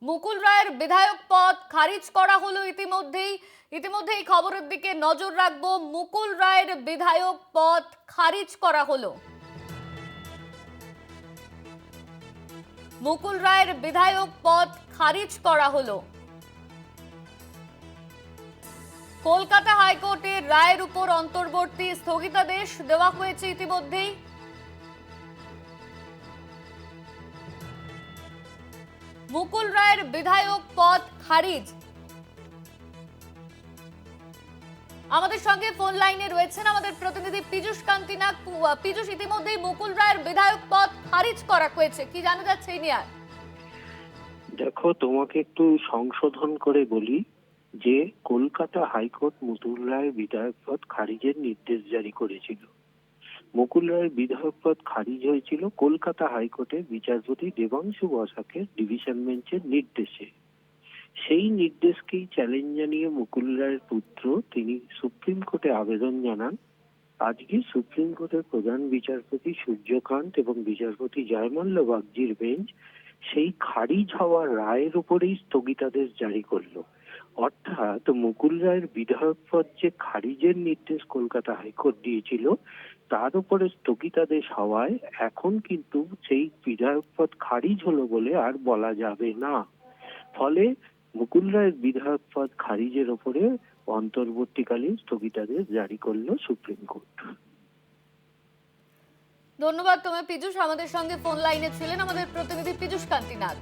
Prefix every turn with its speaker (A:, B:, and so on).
A: মুকুল রায়ের বিধায়ক পদ খারিজ করা হলো ইতিমধ্যেই খবরের দিকে নজর রাখবো। মুকুল রায়ের বিধায়ক পদ খারিজ করা হলো। মুকুল রায়ের বিধায়ক পদ খারিজ করা হলো। কলকাতা হাইকোর্টের রায়ের উপর অন্তর্বর্তী স্থগিতাদেশ দেওয়া হয়েছে ইতিমধ্যেই। মুকুল রায়ের বিধায়ক পদ খারিজ। আমাদের সঙ্গে ফোন লাইনে রয়েছেন আমাদের প্রতিনিধি পীযূষ কান্তি নাগ। পীযূষ, ইতিমধ্যেই মুকুল রায়ের বিধায়ক পদ খারিজ করা হয়েছে, কি জানা যাচ্ছে এই নিয়ে?
B: দেখো, তোমাকে একটু সংশোধন করে বলি যে কলকাতা হাইকোর্ট মুকুল রায়ের বিধায়ক পদ খারিজের নির্দেশ জারি করেছিল। মুকুল রায়ের বিধায়ক পদ খারিজ হয়েছিল কলকাতা হাইকোর্টের বিচারপতি দেবাংশু বসাকের ডিভিশন বেঞ্চের নির্দেশে। সেই নির্দেশকেই চ্যালেঞ্জ জানিয়ে মুকুল রায়ের পুত্র তিনি সুপ্রিম কোর্টে আবেদন জানান। আজকে সুপ্রিম কোর্টের প্রধান বিচারপতি সূর্যকান্ত এবং বিচারপতি জয়মাল্য বাগজির বেঞ্চ সেই খারিজ হওয়া রায়ের উপরেই স্থগিতাদেশ জারি করলো। অর্থাৎ মুকুল রায়ের বিধায়ক পদ যে খারিজের নির্দেশ কলকাতা হাইকোর্ট দিয়েছিল তার উপরে স্থগিতাদেশ হওয়ায় এখন কিন্তু সেই বিধায়ক পদ খারিজ হলো বলে আর বলা যাবে না। ফলে মুকুল রায়ের বিধায়ক পদ খারিজের উপরে অন্তর্বর্তীকালীন স্থগিতাদেশ জারি করলো সুপ্রিম কোর্ট।
A: ধন্যবাদ তোমায় পীযূষ, আমাদের সঙ্গে ফোন লাইনে ছিলেন আমাদের প্রতিনিধি পীযূষ কান্তি নাগ।